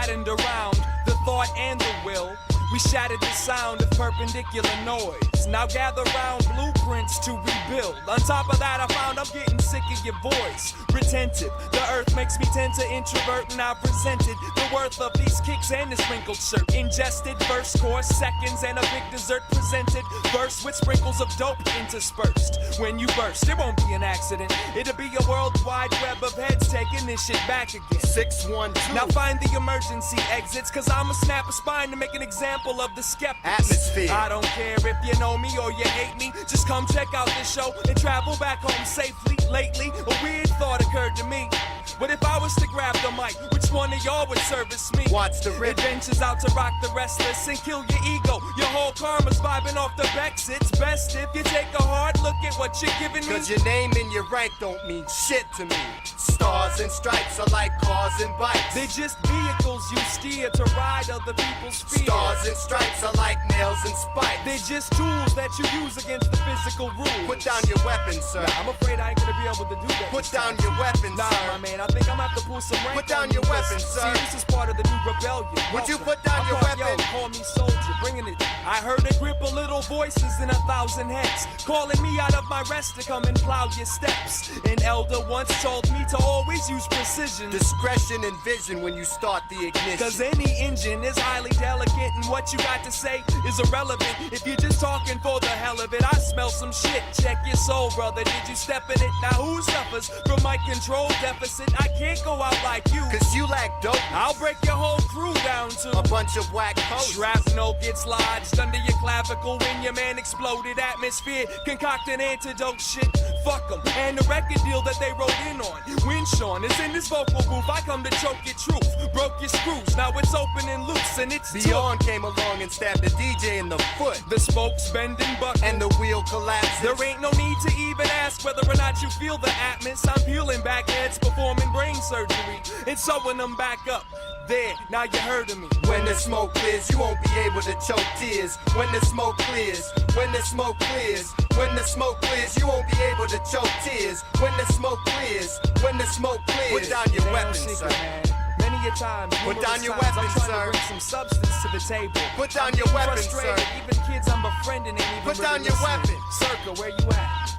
flattened around the thought and the will. We shattered the sound of perpendicular noise. Now gather round blueprints to rebuild. On top of that, I found I'm getting sick of your voice. Retentive, the earth makes me tend to introvert, and I presented the worth of these kicks and this wrinkled shirt. Ingested first course, seconds, and a big dessert presented. Verse with sprinkles of dope interspersed. When you burst, it won't be an accident. It'll be a worldwide web of heads taking this shit back again. 612. Now find the emergency exits, cause I'ma snap a spine to make an example of the skeptics. Atmosphere. I don't care if you know me or you hate me. Just come check out this show and travel back home safely. Lately, a weird thought occurred to me. What if I was to grab the mic? Which one of y'all would service me? Watch the rip. Adventures out to rock the restless and kill your ego. Your whole karma's vibing off the Bex. It's best if you take a hard look at what you're giving me. Cause your name and your rank don't mean shit to me. Stars and stripes are like cars and bikes. They're just vehicles you steer to ride other people's fears. Stars and stripes are like nails and spikes. They're just tools that you use against the physical rules. Put down your weapons, sir. Nah, I'm afraid I ain't gonna be able to do that. Put down your weapons, nah, sir. My man, I think I'm gonna have to pull some rank. Put down your weapons, sir. See, this is part of the new rebellion. Would you put down your weapons? Yo, call me soldier, bringing it. I heard a grip of little voices in 1,000 heads, calling me out of my rest to come and plow your steps. An elder once told me to always use precision, discretion and vision when you start the ignition. Cause any engine is highly delicate, and what you got to say is irrelevant if you're just talking for the hell of it. I smell some shit. Check your soul, brother. Did you step in it? Now who suffers from my control deficit? I can't go out like you, cause you lack dope. I'll break your whole crew down to a bunch of whack posts. Shrapnel gets lodged under your clavicle when your man exploded. Atmosphere, concoct an antidote shit. Fuck them. And the record deal that they wrote in on. When Sean is in this vocal booth, I come to choke your truth. Broke your screws, now it's open and loose, and it's Beyond came along and stabbed the DJ in the foot. The spokes bend and buckle, and the wheel collapses. There ain't no need to even ask whether or not you feel the atmos. I'm peeling back heads, performing brain surgery, and sewing them back up. There, now you heard of me. When the smoke clears, you won't be able to choke tears. When the smoke clears, when the smoke clears, when the smoke clears, you won't be able to choke tears. When the smoke clears, when the smoke clears. Put down your weapons, sir. Many a time, put down your weapons, weapons, I'm trying sir. To bring some substance to the table. Put down your weapons, sir. Even kids I'm befriending ain't even put down your weapons. Circa, where you at?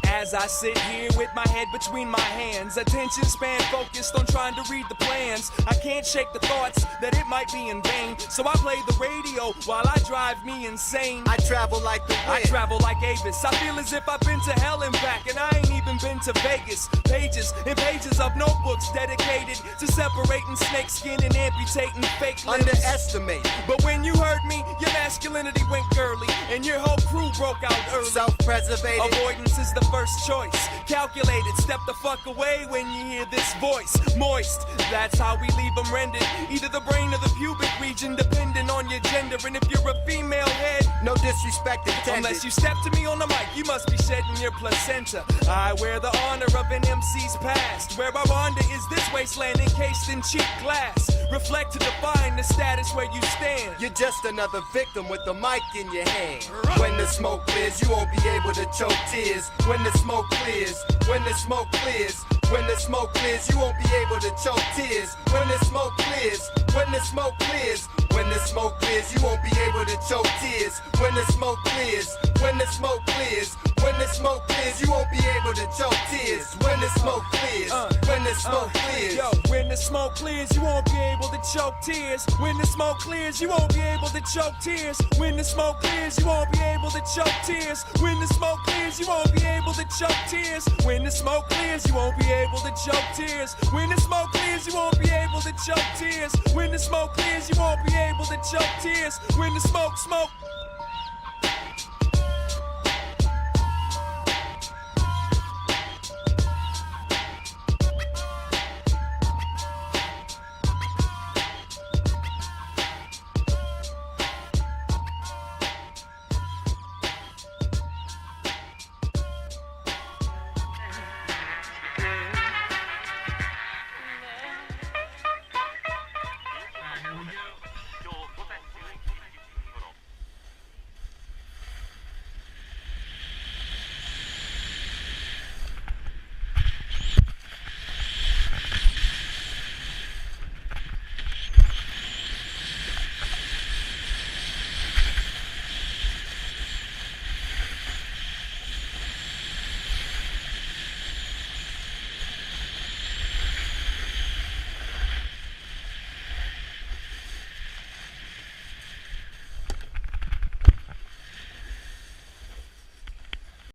As I sit here with my head between my hands, attention span focused on trying to read the plans. I can't shake the thoughts that it might be in vain, so I play the radio while I drive me insane. I travel like the wind. I travel like Avis. I feel as if I've been to hell and back, and I ain't even been to Vegas. Pages and pages of notebooks dedicated to separating snakeskin and amputating fake limbs. Underestimate. But when you heard me, your masculinity went girly, and your whole crew broke out early. Self-preservated. Avoidance is the first choice. Calculated, step the fuck away when you hear this voice. Moist, that's how we leave them rendered. Either the brain or the pubic region, depending on your gender. And if you're a female head, no disrespect intended. Unless you step to me on the mic, you must be shedding your placenta. I wear the honor of an MC's past, where Rwanda is this wasteland encased in cheap glass. Reflect to define the status where you stand. You're just another victim with the mic in your hand. When the smoke clears, you won't be able to choke tears. When the smoke clears, when the smoke clears, when the smoke clears, you won't be able to choke tears. When the smoke clears, when the smoke clears, when the smoke clears, you won't be able to choke tears. When the smoke clears, when the smoke clears, when the smoke clears, you won't be able to choke tears. When the smoke clears, when the smoke clears. Yo, when the smoke clears, you won't be able to choke tears. When the smoke clears, you won't be able to choke tears. When the smoke clears, you won't be able to choke tears. When the smoke clears, you won't be able to choke tears. When the smoke clears, you won't be able to choke tears. When the smoke clears, you won't be able to choke tears. When the smoke clears, you won't be able to choke tears. When the smoke